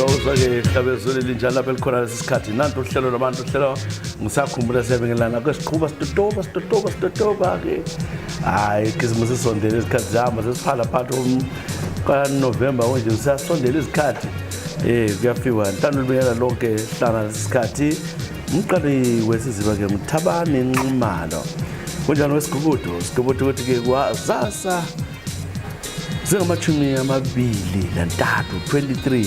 Awuzwa-ke hlabezulu linjani lapha elikhona lesi sikhathi nanto uhlelo labantu uhlelo ngisakhumbula siyabingelana kwesiqhuba sitotoba-ke hayi khisimusi sisondele izikhathi zihamba sesiphala phakathi kaNovemba konje siyasondela izikhathi kuyafiwa ntando libingelela lonke hlana lesi sikhathi umqali wesiziba-ke Mthabane Nxumalo kunjani wesigubudu ukuthi-ke kwazasa zingamachumi amabili nantathu 23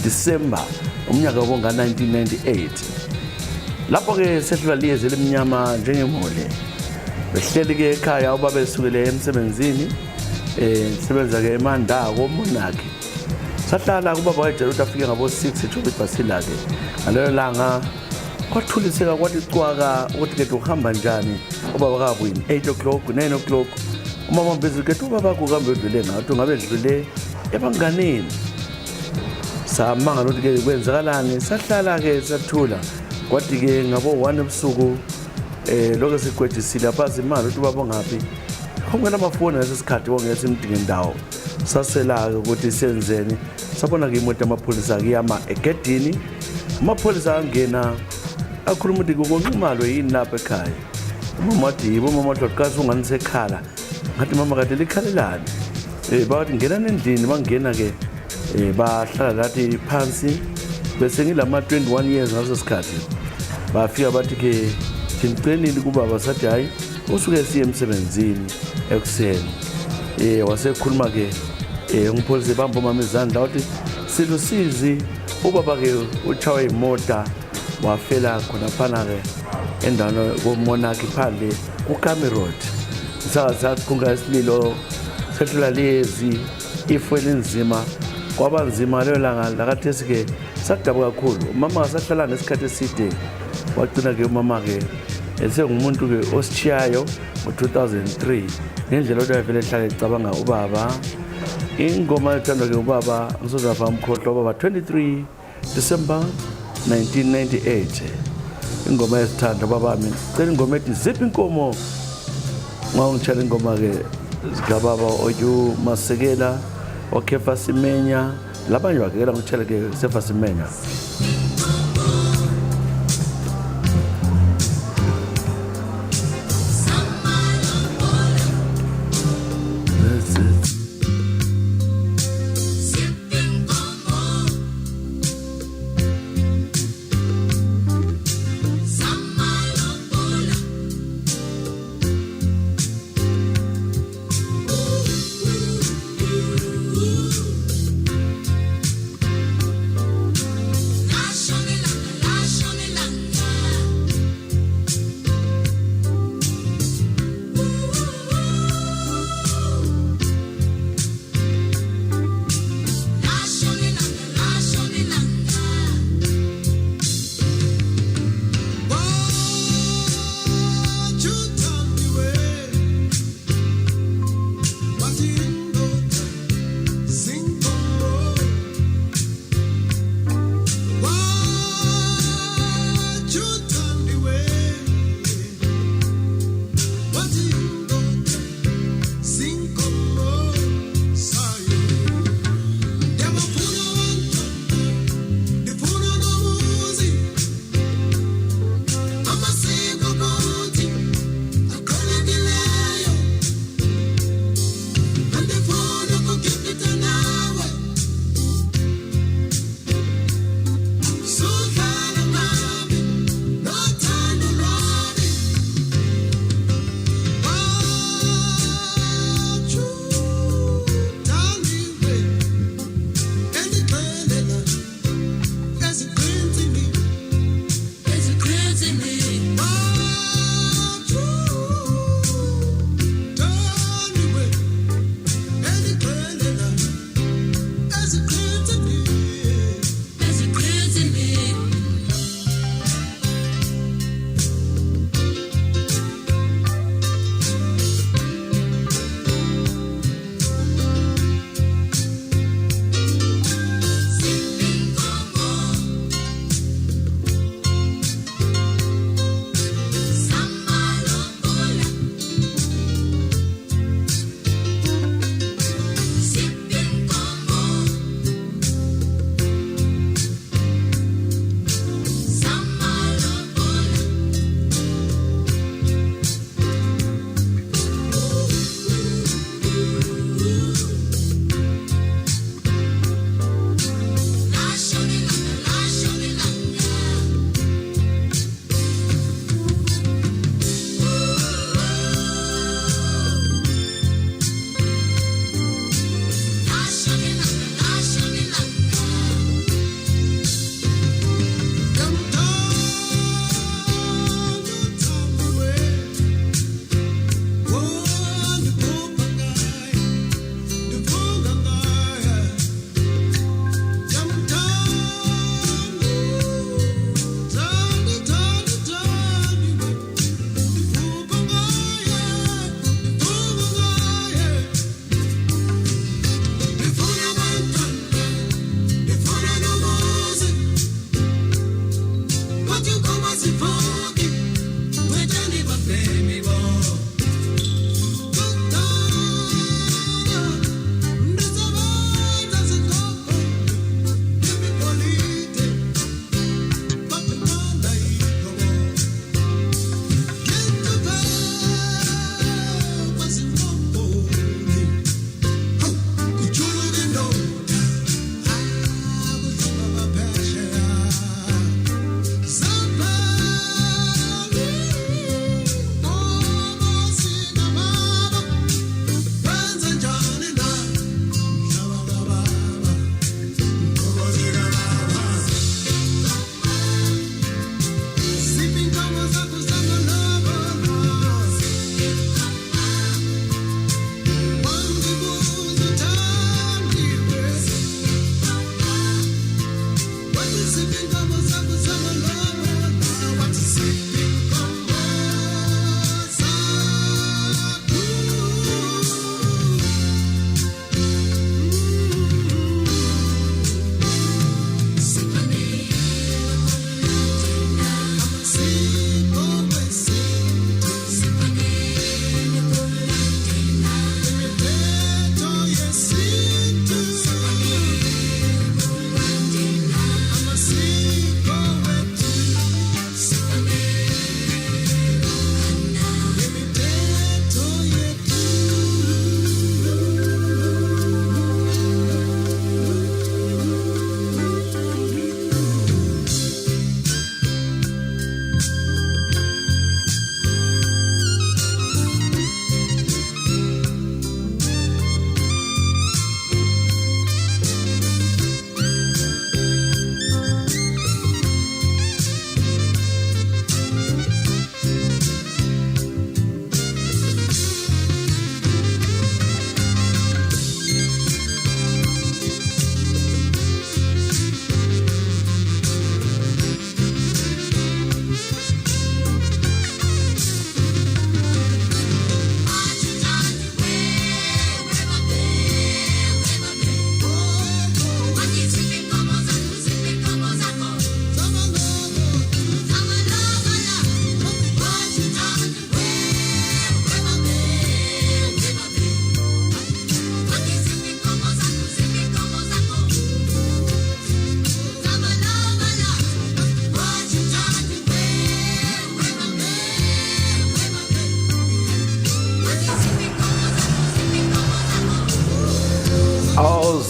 Disemba umnyaka wonga 1998 lapho-ke sehlula liyezi elimnyama njengemole behleli-ke ekhaya ubaba esukele emsebenzini sebenza-ke emandako omonakhe sahlala kubaba wayejela ukuthi afike ngabo-6 ethoba ibhasila-ke ngalelo langa kwathuliseka kwathi cwaka ukuthi-ke uhamba njani ubaba kabuyini 8 o'clock 9 o'clock umama mbizike ubaba kuhambe edlule ngathi ngabe edlule ebanganeni samanga ukuthi-ke kwenzakalani sahlala-ke sathula kwathi-ke ngabo-1 ebusuku lokho sigwejisile aphazi imali ukuthi ubaba ngaphi ongena amafoni ngaleso sikhathi wongeke simdinge ndawo sasela-ke ukuthi senzeni sabona-ke imoto yamapholisa kuyama egedini amapholisa angena akhuluma ukuthi kukonxumalo yini lapha ekhaya umama wathi yibo umama wahlotkazi unganisekhala ngathi mama kade likhalelani bathi ngenani endlini bangena-ke bahlala lathi phansi bese ngilama-21 years ngaso sikhathi bafika bathi-ke thinicelile kubaba sathi hayi usuke siye emsebenzini ekuseni wasekhuluma-ke ngipholisa ebamba umama izandla wathi silusizi ubaba-ke utshawe imota wafela khonaphana-ke endaweni komonakhe phandle kuKamerod sakhunga isililo sehlula lezi ifweni nzima kwaba nzima leyo langa lakathesi-ke sakudabuka kakhulu umama sahlala nesikhathi eside wagcina-ke umama-ke esengumuntu-ke ositshiyayo ngo-2003 ngendlela ukuthi ayevele ehlala ecabanga ubaba ingoma ethandwa-ke ubaba ngisozafa umkhohlwa ubaba 23 December 1998 ingoma yesithando babami cela ingoma ethi ziphi inkomo ngangitshela ingoma-ke zikababa oyu Masekela oKhefa Simenya labanye wakela ngitshela-ke Sefa Simenya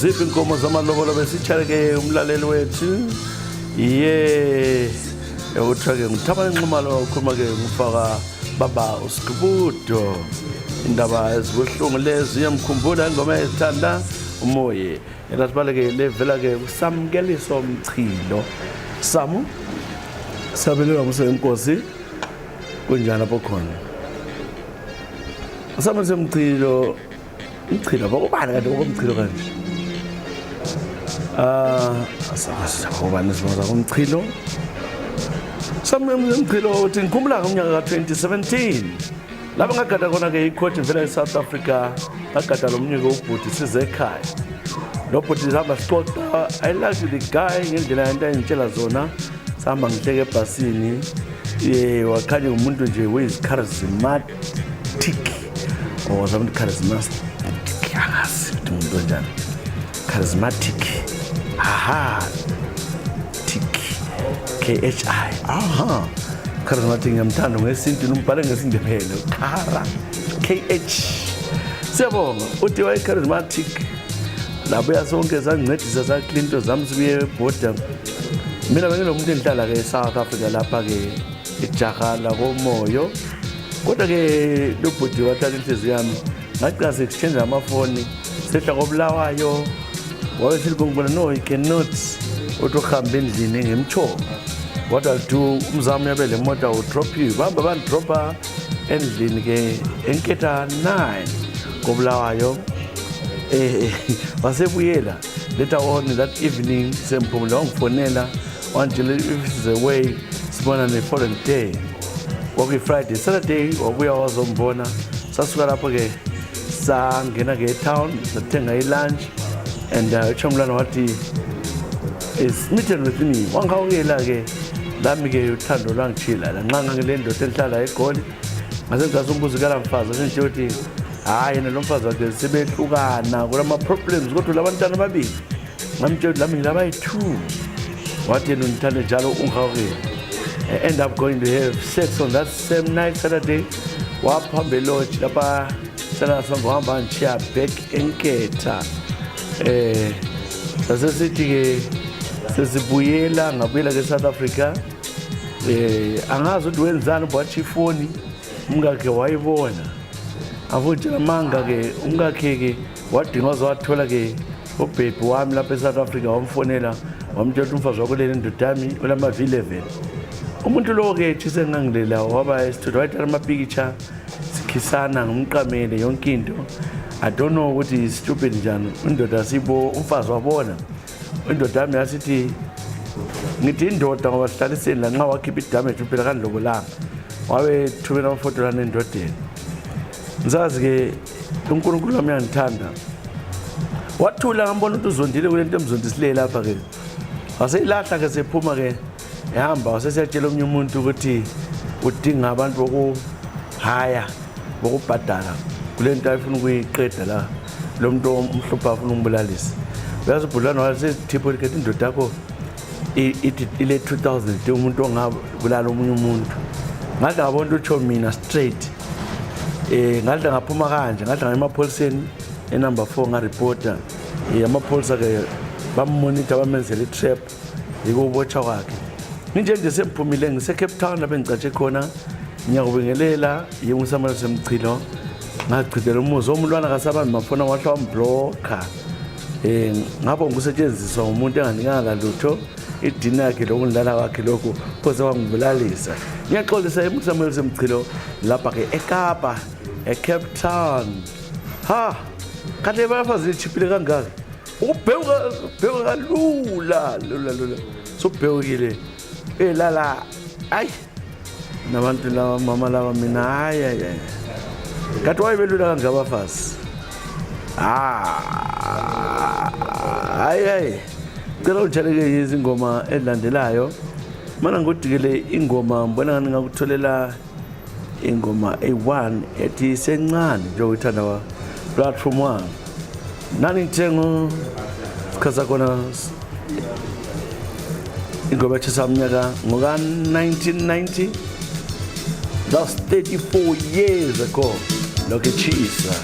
ziphi inkomo zamalobolo besitshaleke umlaleli wethu uthiwa-ke nguthabani Nxumalo ukhuluma-ke ngufaka baba uSigubudo indaba ezibuhlungu lezi uyamkhumbula ingoma ezithanda umoye elasibale-ke levela-ke uSamkeliso Mchilo. Samu sabelelwa nguSenkosi kunjani lapho khona Samkeliso Mchilo bakubani kanti okomchilo kanje asakubani isibaza komchilo Samkeliso Mchilo uthi ngikhumbula ngomnyaka ka-2017 lapho ngagada khona-ke i-coach ngivela e-South Africa ngagada lo mnyeke ubhuti size ekhaya lo bhuti sihamba sixoxa I like the guy ngendlela yento ayingitshela zona sihamba ngihleke ebhasini wakhanya umuntu nje charismatic zabantu charismatic angazi ukuthi umuntu onjani charismatic KHI charismatic ngiyamthanda ngesintu umbhale ngesindebele KH siyabonga uthi wayi charismatic labuya sonke sangincedisa saklina into zami sibuye ebhoda mina bengilomuntu engihlala-ke eSouth Africa lapha-ke eJahala komoyo kodwa-ke lo bhodi wathatha inhliziyo yami ngaqala se-exchange amafoni sehla koBulawayo wawesilikongbona no you cannot uthi uhambe endlini ngemtshoko what I'll do umzamo yabe le moto will drop you bahamba bandidropha endlini-ke enketha 9 koBulawayo wasebuyela later on that evening semphumela wangifonela wangitshela if it's a way sibona ne-following day kwakuyi-Friday Saturday wabuya wazombona sasuka lapho-ke sangena-ke etown sathenga i-lunch and uChamlwana wathi is meeting with me wangihawukela-ke lami-ke uthando lwangitshila lanxa ngangile ndoda elihlala eGoli ngase ngazumbuza kalamfazi asengitshela ukuthi hayi yena lo mfazi wakhe sebehlukana kulama-problems kodwa labantwana ababili ngamtshela ukuthi lami ngilabayi-2 wathi yena undithande njalo ungihawukela end up going to have sex on that same night Saturday waphamba elodge lapha hamba ngishiya back enketha sasesithi-ke sesibuyela ngabuyela-ke South Africa angazi ukuthi wenzani wathi ifoni umkakhe wayibona avutshela manga-ke umkakhe-ke wadinga waze wathola-ke ubhebhi wami lapha eSouth Africa wamfonela wamtshela ukuthi umfazi wakuleli ndoda yami ulamavili 11 umuntu lo-ke thise ngangilela waba esitudio wayithatha amapikitsha sikhisana ngomqamele yonke into I don't know ukuthi stupid njani indoda umfazi wabona indoda yami yasithi ngithi indoda ngoba sihlaliseni lanxa wakhipha idamage phela kandlobolanga wabe thubela amafoto lana endodeni ngizazi-ke uNkulunkulu wami uyangithanda wathula ngambona ukuthi uzondile kule nto emzondisileyo lapha-ke waseyilahla-ke sephuma-ke ehamba wasesiyatshela omunye umuntu ukuthi udinga abantu bokuhaya bokubhadala kule nto ayifuna ukuyiqeda la lo muntu omhlupha afuna ukumbulalisa uyazi uBhulwana wasethipho likhetha indoda yakho ile 2000 umuntu ongabulala omunye umuntu ngadla ngabona utsho mina straight ngadla ngaphuma kanje ngadla ngaya emapholiseni enumber 4 ngareporta amapholisa-ke bammonitha bamenzela i-trap yikubotshwa kwakhe nje semphumile ngise-Cape Town lapho engicatshe khona ngiyakubingelela nguSamkeliso Mchilo ngachithela umuzi omulwana kasabani mafona wahle wamblokha ngabo ngusetshenziswa umuntu enganikanga lutho idina yakhe lokundlala kwakhe lokhu phose wangibulalisa ngiyaxolisa uSamkeliso Mchilo lapha-ke eKapa eCape Town kanti bafazi lichiphile kangaka ukubheka kalula sobhekile lala ayi nabantu laba mama laba mina hayi kanti wayebelula kangabafazi hayi cela utshaleke izingoma ezilandelayo mana ngodikele ingoma mbona ngani ngakutholela ingoma A1 ethi sencane njengoba ithanda wa platform 1 nani ngithengo sikhaza khona ingoma ethisa umnyaka ngoka 1990 that's 34 years ago lokho echisa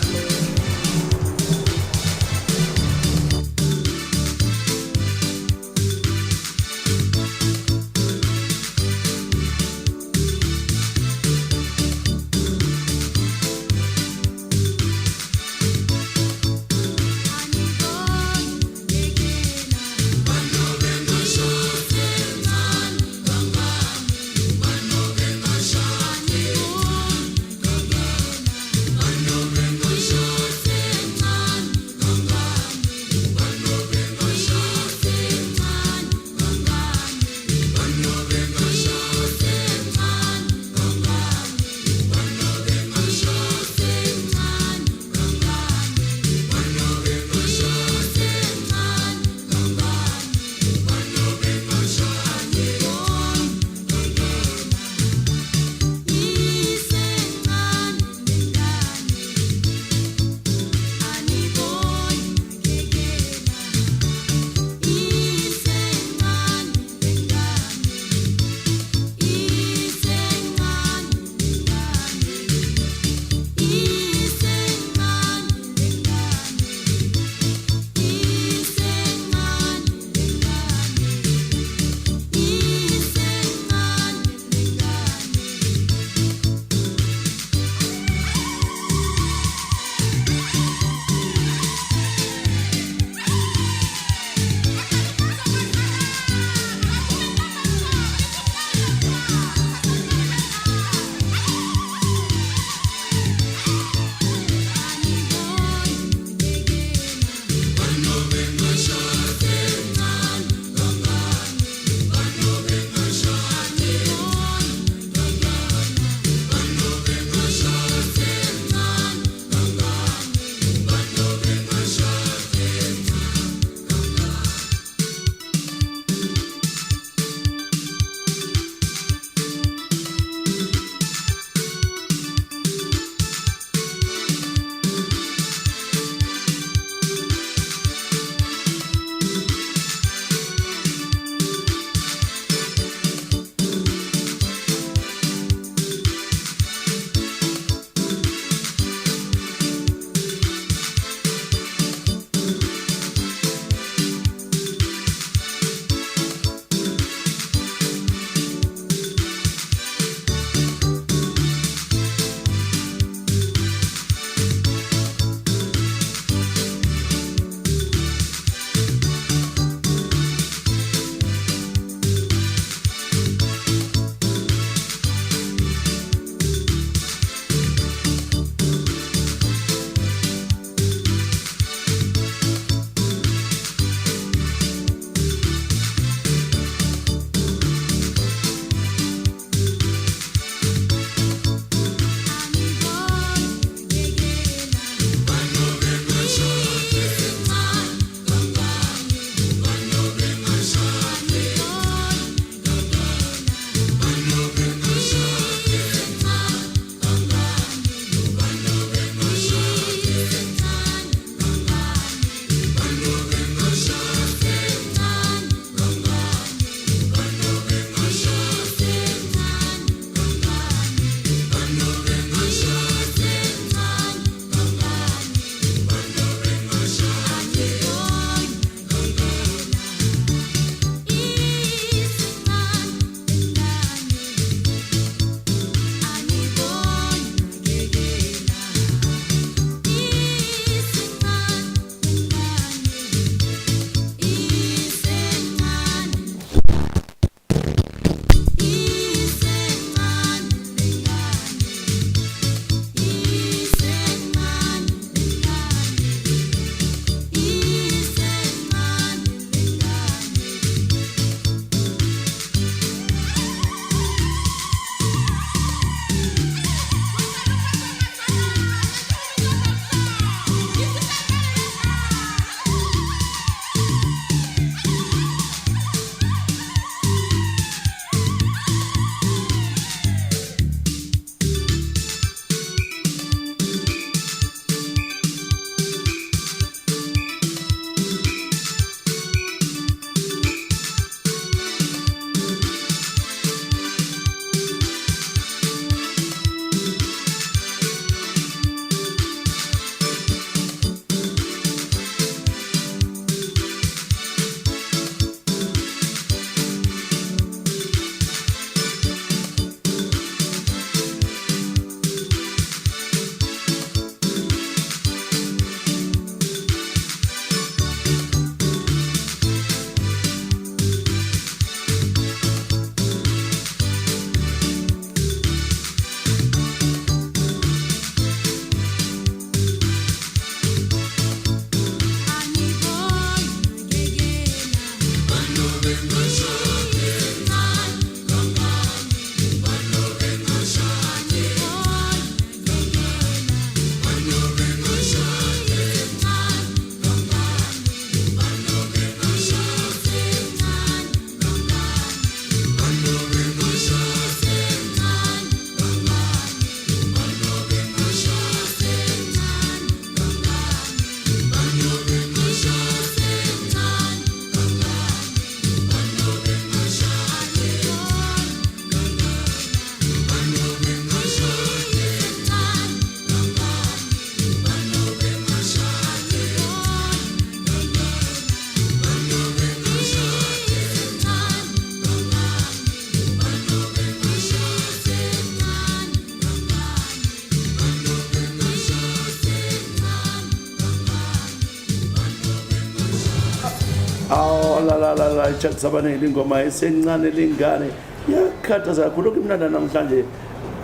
awu la iChurch Sabanele ingoma esencane lengane yakhathaza kakhulu kumnanda namhlanje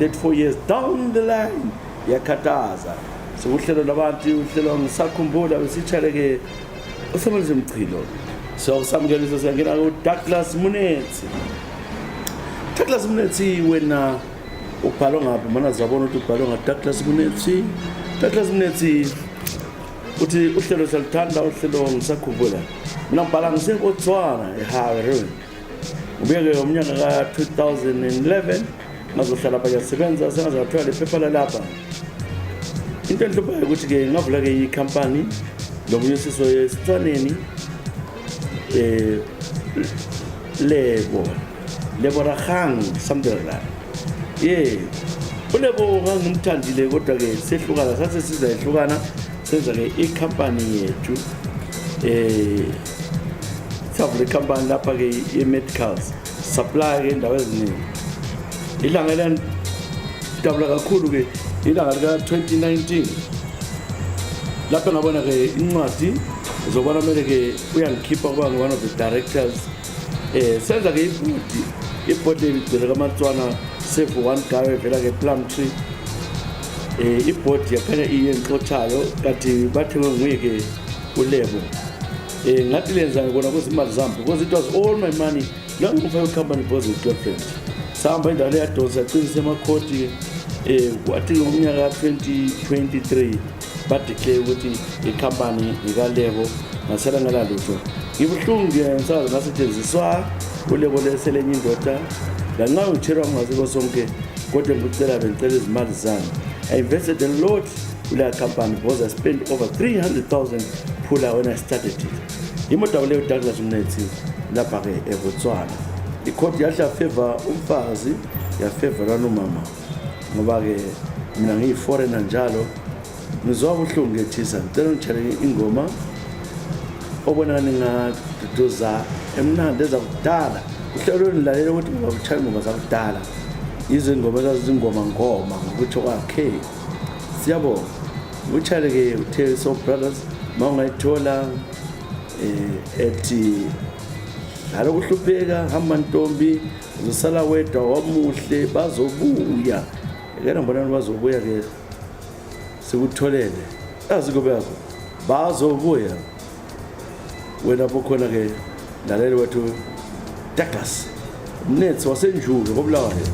34 years down the line yakhathaza sokuhlelo labantu uhlelo ngisakhumbula besichaleke uSamuel Mchilo so samukeliso siyangena ku Douglas Munetsi. Douglas Munetsi wena ubhalo ngaphi mana zabona ukuthi ubhalo nga Douglas Munetsi. Douglas Munetsi uthi uhlelo salithanda uhlelo ngisakhumbula mina ngibhala ngisenkotswana eHarare ubeke umnyaka ka 2011 ngazohlala phaya sebenza sengazathola iphepha lapha into enhluphayo ukuthi ke ngavula ke icompany lomunye siso esitwaneni lebo rahang something like that ulebo ngangimthandile kodwa ke sehlukana sase siza ehlukana senza ke icompany yethu savule company lapha ke i-medicals supply ke indawo eziningi ilanga lana dabula kakhulu ke ilanga lika 2019 lapha ngabona ke incwadi uzobona mele ke uyangikhipha kuba one of the directors senza ke ibhodi legcwele kaMatswana save one guy vela ke Plumtree ibhodi yakhanya iyenxothayo kanti bathi nguye ke ulebo ngathi lenza ngibona kuzimali zami because it was all my money la ngifaka company because of girlfriend sahamba indawo leyadosa qinise emakhoti kwathi ngomnyaka 2023 badeclare ukuthi icompany ikalebo ngasela ngalalutho ngibuhlungu ngiyenza ngasetshenziswa ulebo leselenye indoda la nxa ngitshela ngaziko sonke kodwa ngicela bengicela izimali zami I invested a lot kule company because I spent over 300,000 pula when I started it imoto leyo Douglas Munetsi lapha ke eBotswana ikhodi yahla favor umfazi ya favor nomama ngoba ke mina ngiyi-foreigner njalo ngizwa ubuhlungu ngethisa ngicela ngitshele ingoma obona ningaduduza emnandi ezakudala uhlelo nilalela ukuthi ngabutshaya ingoma zakudala izingoma zazingoma ngoma ngokuthi kwakhe siyabonga utshale ke uthe so brothers mawungayithola ethi halo kuhlupheka hamba ntombi uzosala wedwa wamuhle bazobuya ngena mbona bazobuya ke sikutholele azikobe yakho bazobuya wena bokhona ke lalela wethu Douglas Munetsi wasenjulo kobulawayo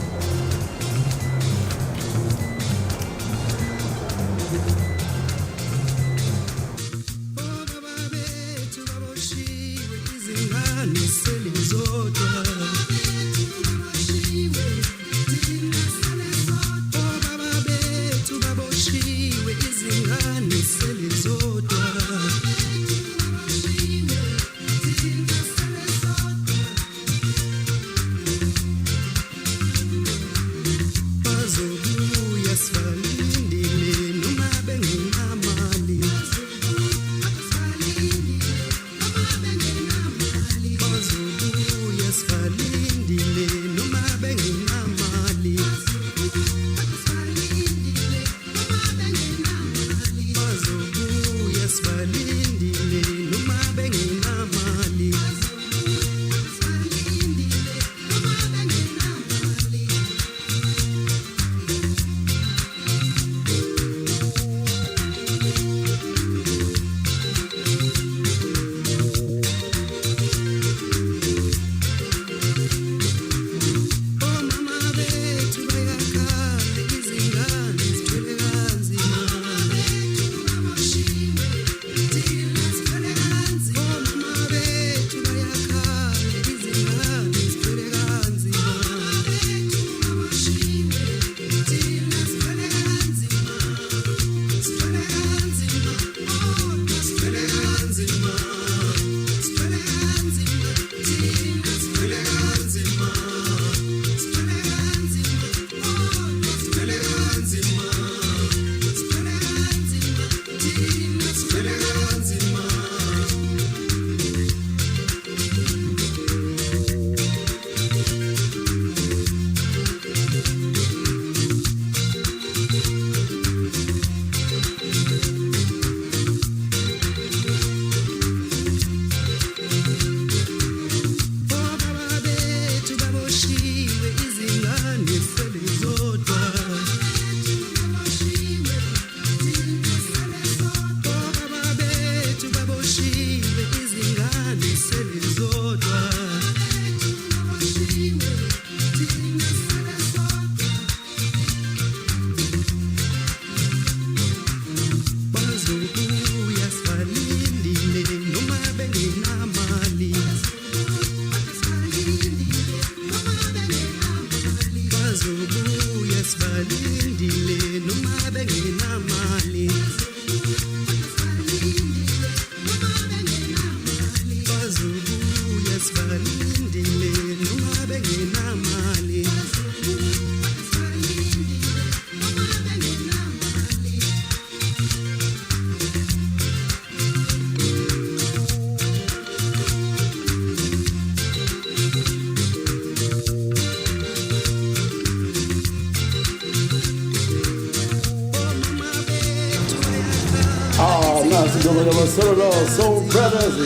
Asingoma kamasolo Soul Brothers.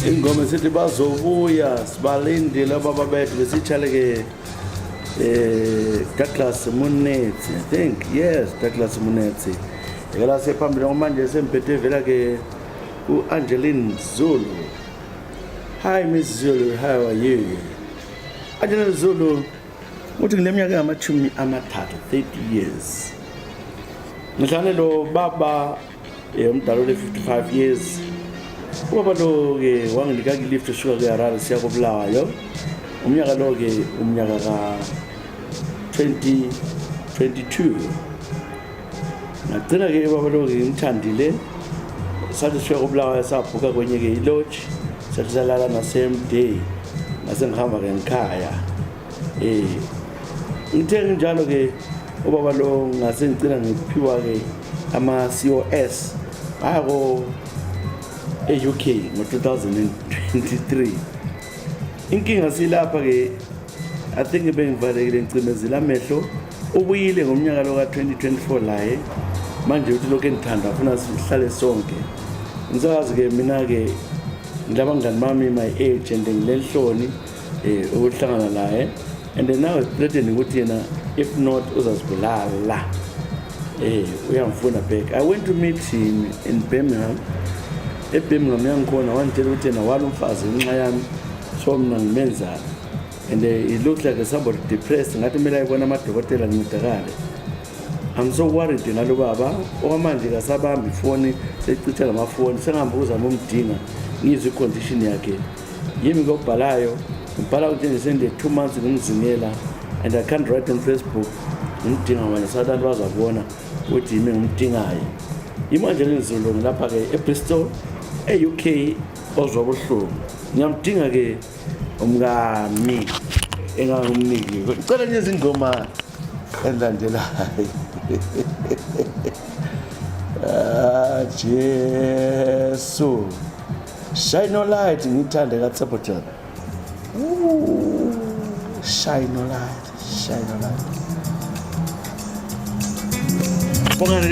Ingoma sithi bazobuya sibalinde laba babethu besithale ke Douglas Munetsi, I think. Yes, Douglas Munetsi. Ngela sephambili manje semphethe vela ke uAngeline Zulu. Hi Miss Zulu, how are you? Angeline Zulu uthi ngileminyaka yamachumi amathathu 30 years. Ngihlale lo baba umdala le 55 years. Ubaba lo ke wanginika ilift esuka ke Harare siya ko Bulawayo. Umnyaka lo ke umnyaka ka 2022. Ngagcina ke ubaba lo ke ngithandile. Sathi siya ko Bulawayo saphuka kwenye ke ilodge. Sathi salala na same day. Ngase ngihamba ke ngikhaya. Ngithe njalo ke ubaba lo ngase ngicina ngiphiwa ke ama COS bako e-UK ngo-2023. Inkinga silapha ke I think bengivalekile ngicimezile amehlo ubuyile ngomnyaka lo ka-2024 laye manje uthi lokho engithanda ufuna sihlale sonke. Ngizazi ke mina ke ngilabangani bami my age and ngilenhloni ukuhlangana naye and then now threatening ukuthi yena if not uzazibulala uyamfuna back. I went to meet him in Birmingham. eBirmingham yangikhona wantela ukuthi yena wala umfazi ngenxa yami so mina ngimenzana and it looks like somebody depressed ngathi kumele ayibona amadokotela ngincedakale. I'm so worried ngalo baba okwamanje kasabambi ifoni secitha ngamafoni sengihamba uzama umdinga ngizwe icondition yakhe yimi ngobhalayo ngibhala ukuthi ngisende 2 months ngimzingela and I can't write on Facebook ngidinga manje sabantu bazabona ukuthi yimi ngimdingayo. Imanje lenzolo ngilapha ke eBristol e-UK ozwa ubuhlungu ngiyamdinga ke umngami engangumniki ngicela nje izingoma enlandelayo. Jesu Shine No Light ngithande ka Saboteur. Shine No Light, Shine No Light. Pongan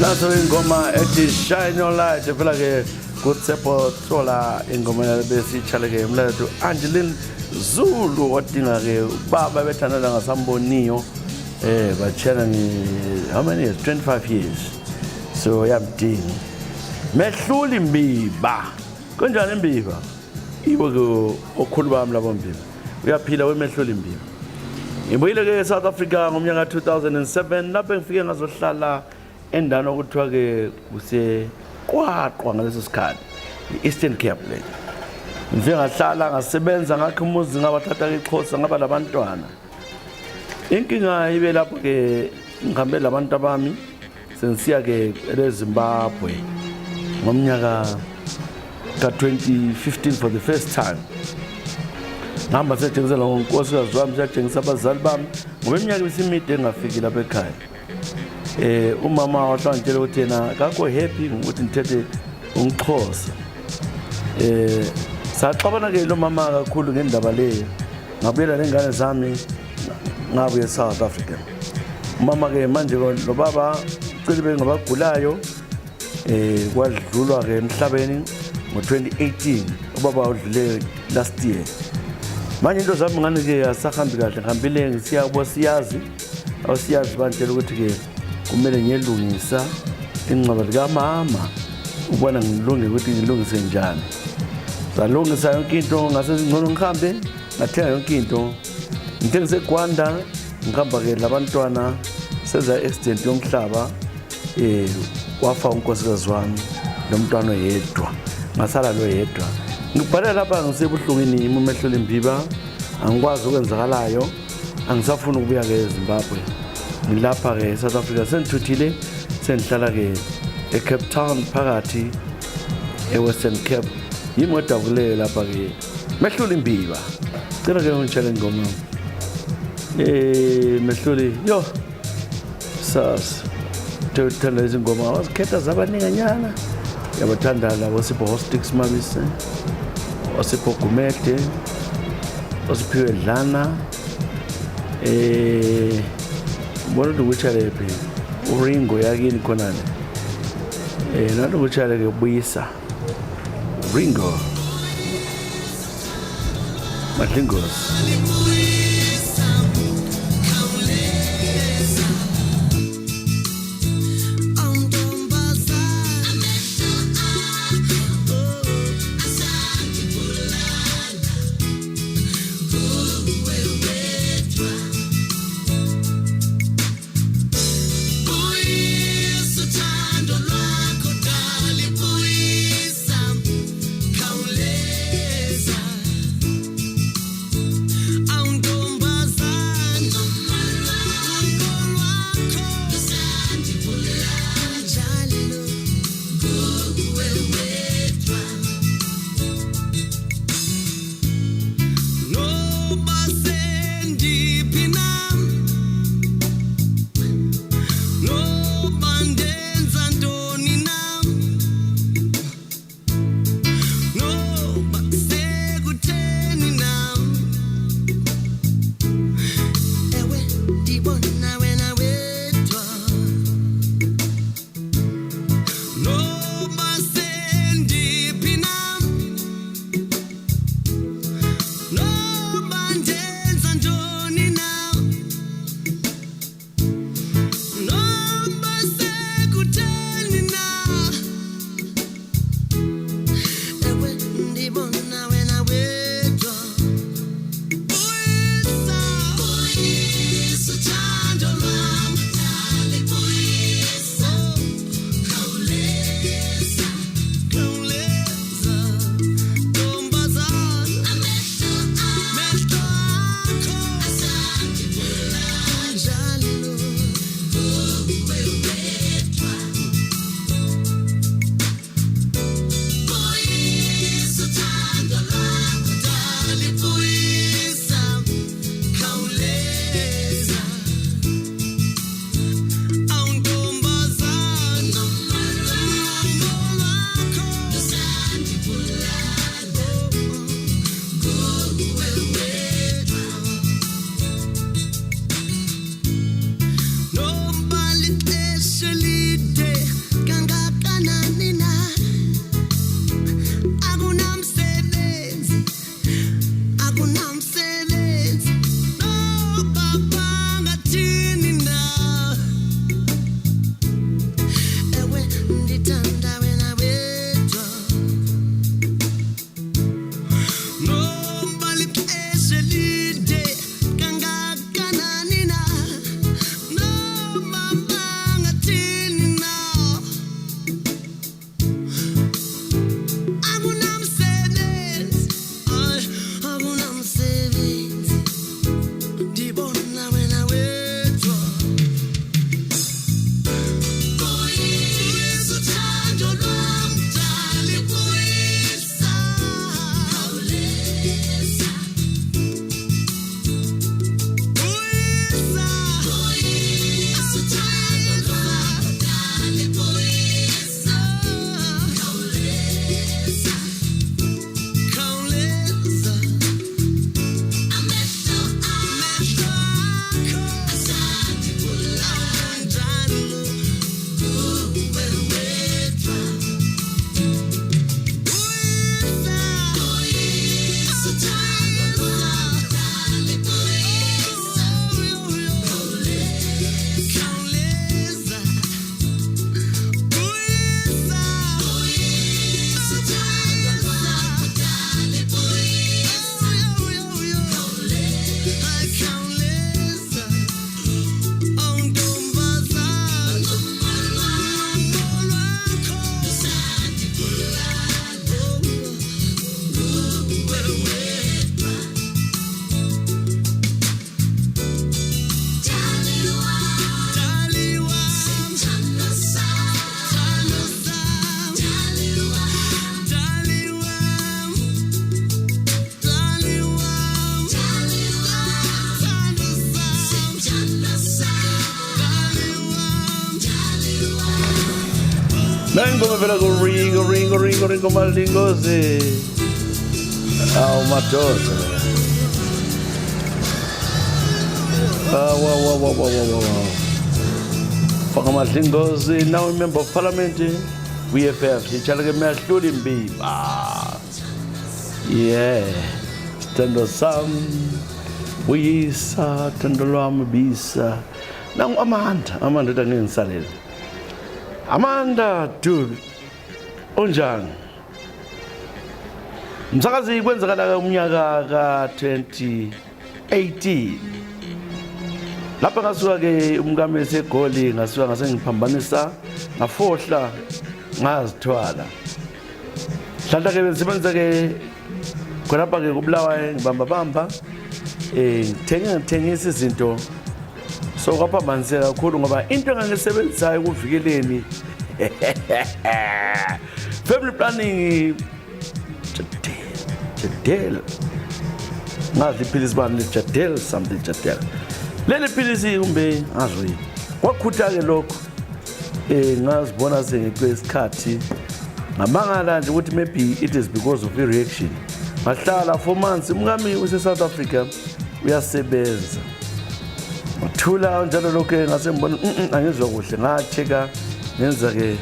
Naso ingoma ethi Shine Your Light phela ke kutsepho thola ingoma lebesichale ke mlethu Angeline Zulu odinga ke baba bethandana ngasamboniyo bachela ni how many years 25 years so yamdinga Mehluli Mbiba kanjani Mbiba iwe ke okhulu bami labo Mbiba uyaphila weMehluli Mbiba ngibuyile ke South Africa ngomnyaka 2007 lapho ngifike ngazohlala endana okuthiwa ke kuse kwaqwa ngaleso sikhathi Eastern Cape le ngifike ngahlala ngasebenza ngakho umuzi ngabathatha ke Xhosa ngaba labantwana inkinga ibe lapho ke ngihambe labantu abami sensiya ke eZimbabwe ngomnyaka ka 2015 for the first time ngihamba setshengisela ngonkosikazi wami siyatshengisa abazali bami ngoba iminyaka isimide engafiki lapha ekhaya umama wahlangitshela ukuthi yena akakho happy ukuthi ngithethe umXhosa saxabana ke lo mama kakhulu ngendaba leyo ngabuyela nengane zami ngabuye eSouth Africa umama ke manje lo baba ucela ngabagulayo kwadlulwa ke emhlabeni ngo2018 ubaba udlule last year manje into zami ngani ke asahambi kahle ngihambile ngisiya kubo siyazi awusiyazi bantshela ukuthi ke kumele ngiyelungisa ingcwaba lika mama ubona ngilunge ukuthi ngilungise njani salungisa yonke into ngase ngcono ngihambe ngathenga yonke into ngithengise eGwanda ngihamba ke labantwana seza accident yomhlaba wafa unkosikazi wami nomntwana oyedwa ngasala lo yedwa ngibhalela lapha ngisebuhlungini iMehluli Mbiba angikwazi ukwenzakalayo angisafuna ukubuya ke eZimbabwe ngilapha ke South Africa sengithuthile sengihlala ke eCape Town phakathi eWestern Cape yimoda kuleyo lapha ke Mehluli Mbiba cela ke ngitshele ingoma Mehluli yo sas thela izingoma wasikhetha zabaninganyana yabathanda labo Sipho Hostix Mabise Osipho Gumede Osiphiwe Dlana bona ukuchale phi uRingo yakini khona le nathi ukuchale ke Buyisa Ringo Madlingos Nangoma vela ku ringo malingozi. Awu madoda. Wow. Faka malingozi, now member of parliament, VFF, sichalake mehluli Mbimba. Yeah. Tendo sam, Wisa, tendo lwami bisa. Nangu Amanda tangengisalela. Amanda, dude, unjani? Msakazi kwenzakala umnyaka ka 2018. Lapha ngasuka ke umkami segoli ngasuka ngase ngiphambanisa ngafohla ngazithwala. Hlala ke bengisebenza ke khonapha ke kubulawayo ngibamba ngithengisa izinto so kwaphambaniseka kakhulu ngoba into engangisebenzisayo kuvikeleni family planning Jadel ngazi iphilisi bani Jadel something Jadel leli philisi kumbe ngazwi wakhutha ke lokho ngazibona sengiqesikhathi ngamangala nje ukuthi maybe it is because of the reaction ngahlala 4 months umkami use South Africa uyasebenza wathula njalo lokho ngase ngibona angizwa kuhle ngacheka ngenza ke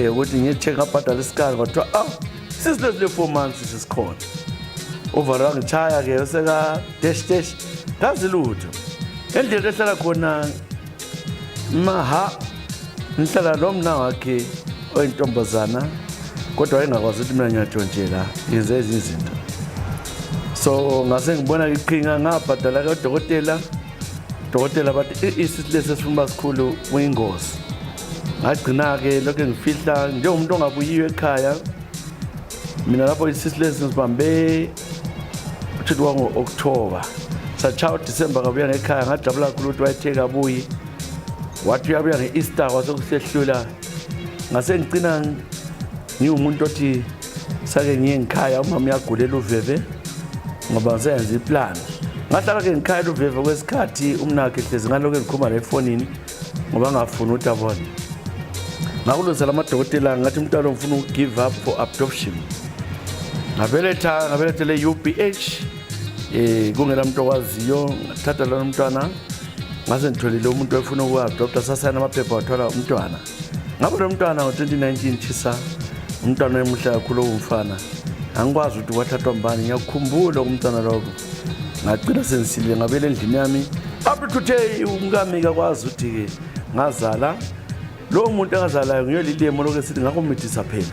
ukuthi ngiyecheck abhadala isikali kodwa sisilele 4 months sisikhona overall ngichaya ke seka dash kazi lutho endlela ehlala khona maha ngihlala nomna wakhe oyintombazana kodwa engakwazi ukuthi mina ngiyatshontshela yenze izinto so ngase ngibona iqhinga ngabhadala ke dokotela bathi isihlese sifuna basikhulu kuyingozi ngagcina ke lokho ngifihla njengomuntu ongabuyiwe ekhaya mina lapho isihlese sibambe uthi ngo-October sachawu December kabuya ngekhaya ngajabula kakhulu ukuthi wayetheka abuyi wathi uyabuya nge-Easter kwasekusehlula ngase ngicina ngiwumuntu othi sake ngiye ngikhaya umama uyagulela uveve ngoba ngisenza iplan ngahlala ke ngikhaya uveve kwesikhathi umnakhe hlezi ngaloko ngikhuluma la efonini ngoba ngafuna ukuthi abone ngakulungisela amadokotela ngathi umntwana ufuna ugive up for adoption ngabelethele UPH kungela umuntu owaziyo ngathatha lo mntwana ngase ngitholile umuntu ofuna ukuadopta sasayina amaphepha wathola umntwana ngabe lo mntwana ngo-2019 chisa umntwana emuhle kakhulu owumfana angikwazi ukuthi wathathwa mbani ngiyakukhumbula umntwana lokho ngagcina sengisile ngabele endlini yami up to today umkami kakwazi ukuthi ke ngazala lo muntu engazalayo ngiyolilemo lokho esithi ngakumithisa phela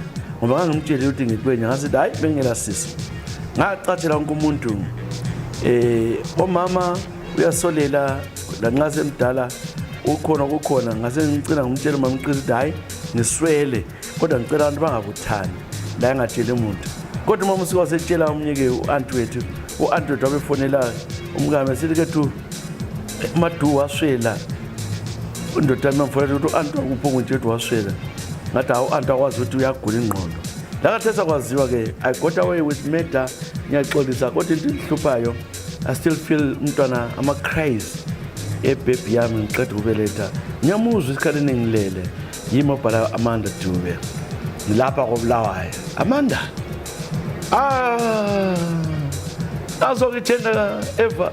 ngoba ngangimtshela ukuthi ngitwenye ngasithi hayi bengela sisi ngacathela wonke umuntu omama uyasolela la nxa semdala kukhona ngase ngicela ngimtshela mama Mqisi ukuthi hayi ngiswele kodwa ngicela abantu bangabuthani la engatsheli umuntu kodwa mama usuka setshela umnyeke uanti wethu wabefonela umkami esithi ke thu madu waswela undoda mamfonela ukuthi uanti wakupho nje waswela ngathi awu anti akwazi ukuthi uyagula ingqondo lakathesa kwaziwa ke I got away with murder ngiyaxolisa kodwa into enhluphayo I still feel umntwana ama cries baby yami ngiqeda ukubeletha ngiyamuzwa isikhaleni engilele yimo bhala Amanda Dube ngilapha koBulawayo Amanda azokithenda Eva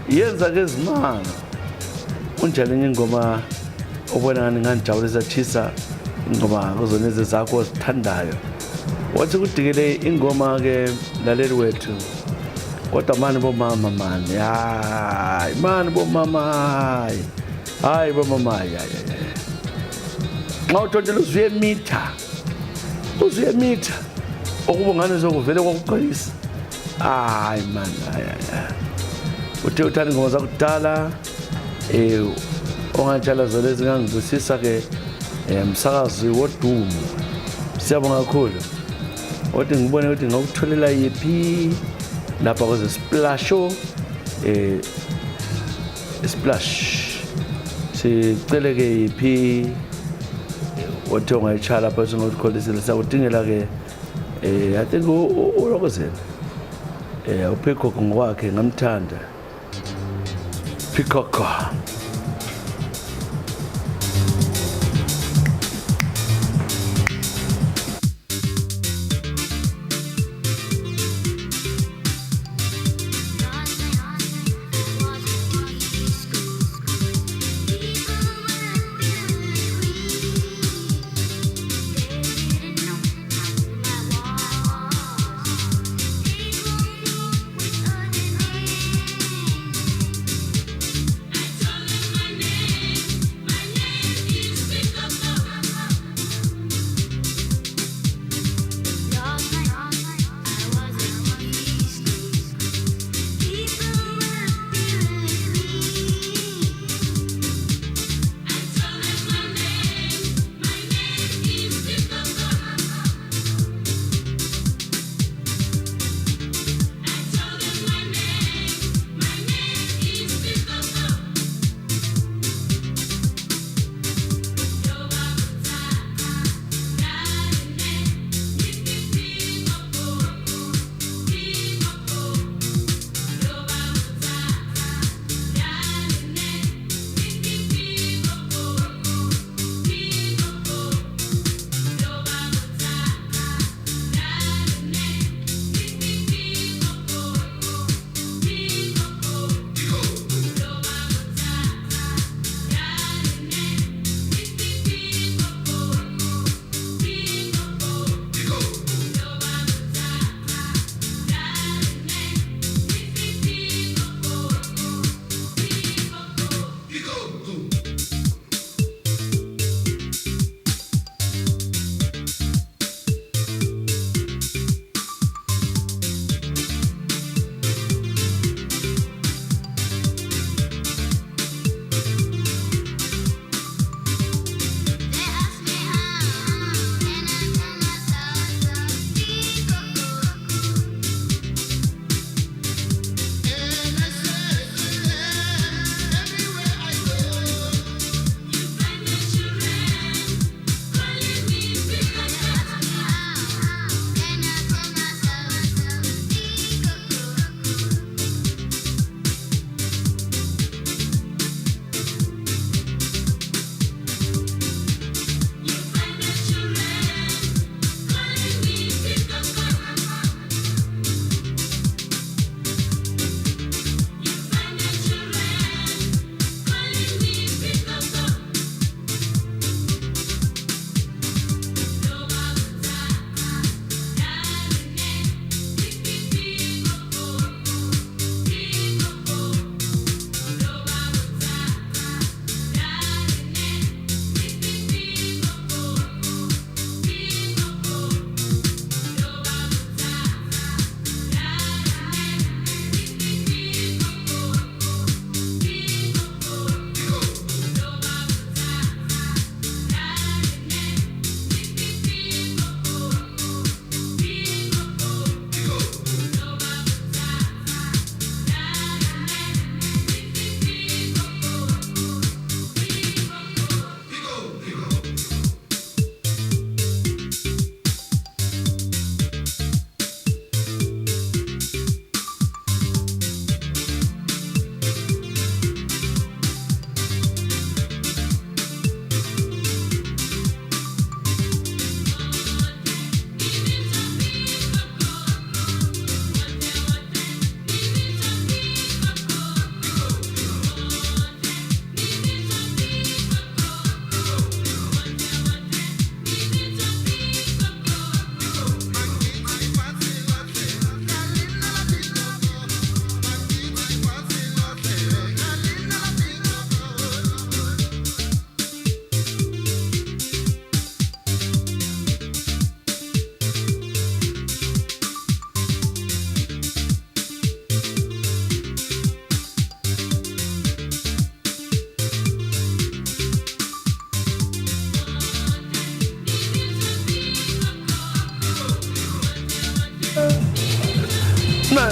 yenza ke izimanga unjani ingoma ubona ngani nganijabulisa chisa ingoma kuzoneze zakho ozithandayo wathi kudikele ingoma ke laleli wethu kodwa mani bomama mani hayi mani bomama hayi bomama hayi nxa uthontshela uzuye mitha okubongane zokuvele kwakuqinisa hayi mani hayi uthe uthanda ingoma zakudala ongatshala zona ezingangizwisisa ke umsakazi wodumo siyabonga kakhulu kodwa ngibone ukuthi ngokutholela yiphi lapha kweze splasho splash sicele ke yiphi othe ungayitshala lapha singokukholisela sakudingela ke I think ulokozela uPeacock ngokwakhe ngamthanda Peacock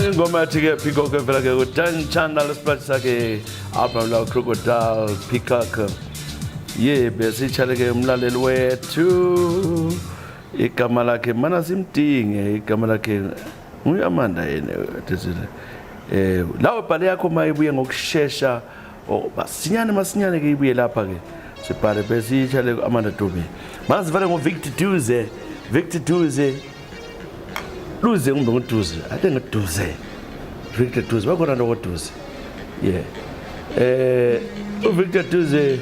ingoma yathi-ke Peacock evela-ke ku-Dan Channel isiplathi sakhe album lawo Crocodile Peacock besitshale-ke umlaleli wethu igama lakhe mana simdinge igama lakhe nguyamanda yena lawo bhale yakho mayibuye ngokushesha masinyane-ke ibuye lapha-ke sibhale besitshale Amanda Dube mazivale ngoVictor Duze Duze kumbe nguDuze ade nguDuze Victor Duze bakhona nokuDuze uVictor Duze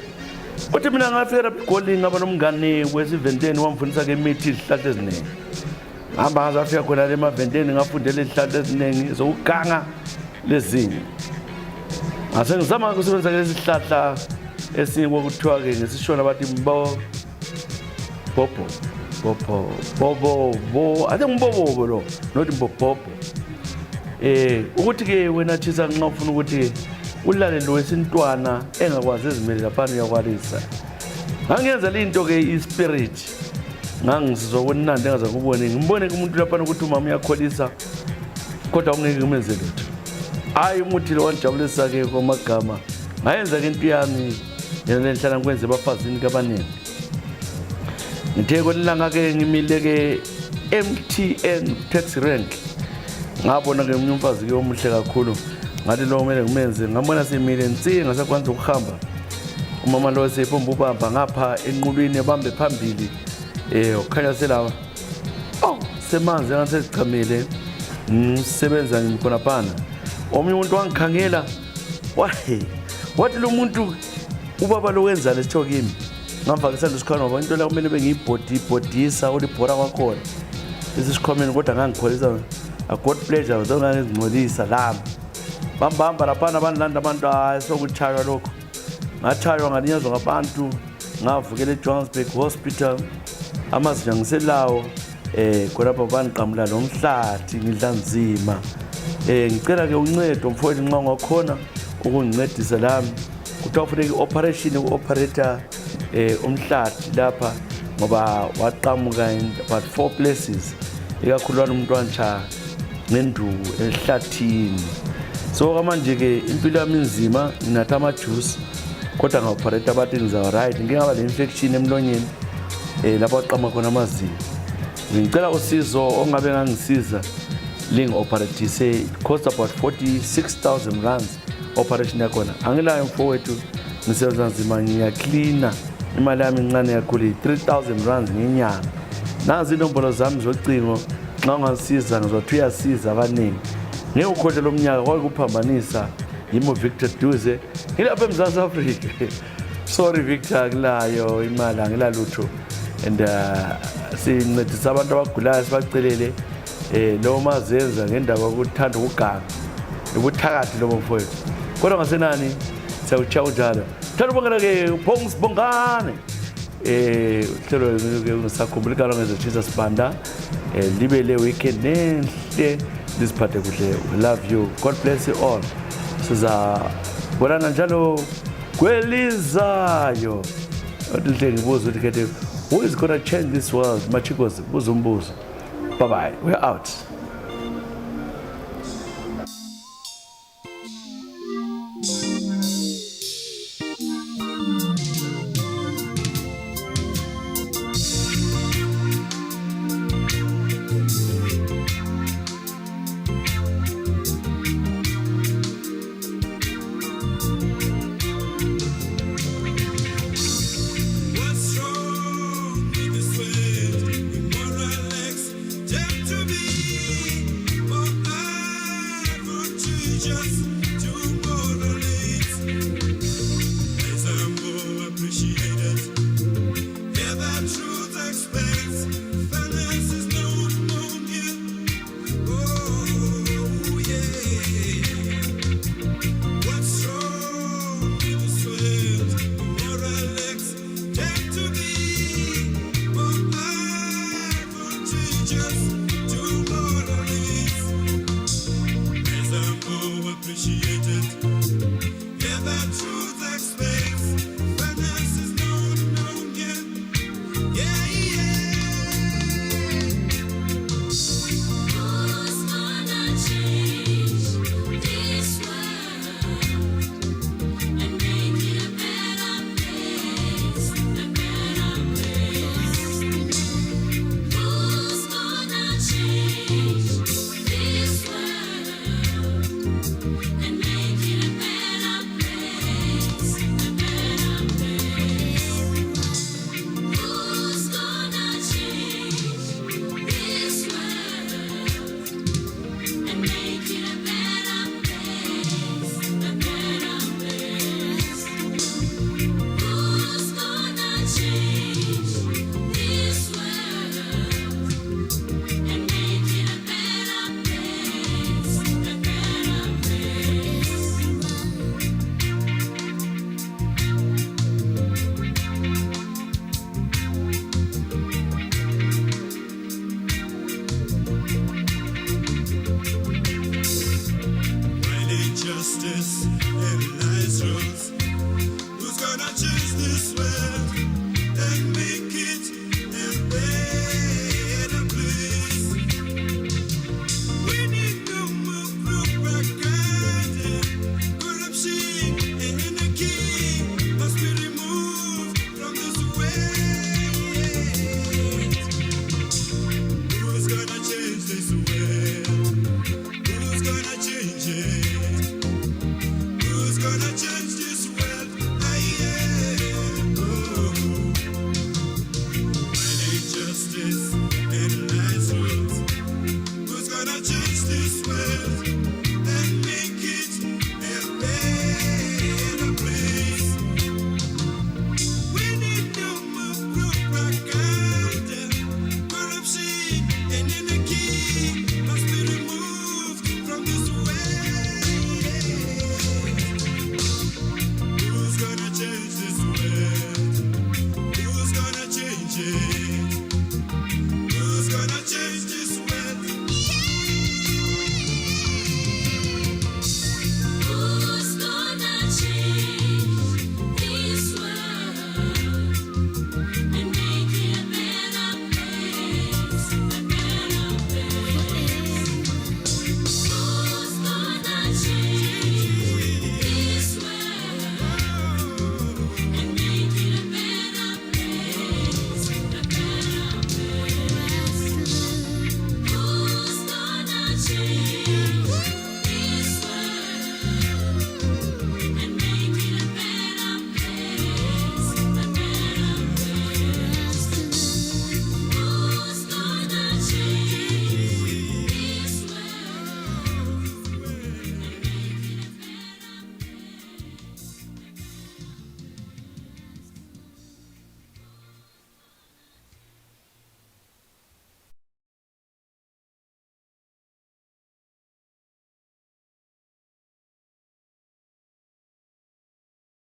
uthi mina ngafika lapha eGoli ngaba nomngane wesiventeni wamfundisa ke imithi izihlahla eziningi ngihamba ngafika khona le emaventeni ngafundela izihlahla eziningi zokuganga lezinye ngase ngizama ukusebenzisa lezi zihlahla esinye kuthiwa ke ngesishona bathi Bobo ade ngumbobo lo not Mbobo ukuthi ke wena Chisa nxa ufuna ukuthi ulale lo wesintwana engakwazi ezimele lapha uyakwalisa ngangenza into ke ispirit ngangisizwa konandi engaza kubone ngimbone umuntu lapha ukuthi umama uyakholisa kodwa ungeke kumenze lutho hayi umuthi lo wanjabulisa ke komagama ngayenza ke into yami yena lenhlala ngikwenze abafazini kabaningi ngithe kolilanga ke ngimile ke MTN taxi rank ngabona ke umfazi ke omuhle kakhulu ngathi lo kumele ngimenze ngambona semile nsi ngasakwanza ukuhamba umama lo sephomba ubamba ngapha enqulwini ebambe phambili ukhanya selaba semanzi ngasechamile ngisebenza ngikona phana omunye umuntu wangikhangela wathi lo muntu ubaba lo wenza lesitho kimi ngamfakisa lesikhwama ngoba into la kumele bengiyibhodisa ulibhora kwakhona isikhwameni kodwa ngangikholisa a God pleasure uzongangizingcolisa lami bambamba lapha abanilanda abantu sokuchaywa lokho ngachaywa ngalinyazwa ngabantu ngavukela eJohannesburg Hospital amazinja ngiselawo khonapha baniqamula nomhlathi ngidlanzima ngicela ke uncedo mfowethu nxa ungakhona ukungincedisa lami kuthiwa kufuneka i-operation uku-operator umhlathi lapha ngoba waqamuka but 4 places ikakhulwana umntwana cha nenduku ehlathini so manje ke impilo yami inzima nginatha amajuice kodwa nga-operator bathi ngiza right ngingaba le-infection emlonyeni lapho aqama khona amazinyo ngicela usizo ongabe ngangisiza lingi-operatise cost about 46,000 rands operation yakhona angilayo mfowethu ngisebenza nzima ngiyacleana imali yami incane yakhulu 3,000 rands ngenyanga nazi inombolo zami zocingo nxa ungasiza ngizothi uyasiza abaningi ngeke ukhohle lomnyaka kwakuphambanisa yimo Victor Duze ngilapha eMzansi Afrika sorry Victor akilayo imali angilalutho and sincedisa abantu abagulayo sibacelele lo mazenza ngendaba yokuthanda ukuganga ubuthakathi lo mfowethu kodwa ngasenani siyawuchaya njalo thanda ubongela ke Bongane uhlelo ke ngisakhumbula kalo ngezochisa sibanda libe le weekend enhle lisiphathe kuhle we love you God bless you all siza bonana njalo kwelizayo othi ngibuza ukuthi who is going to change this world machikos buza umbuzo bye bye we're out.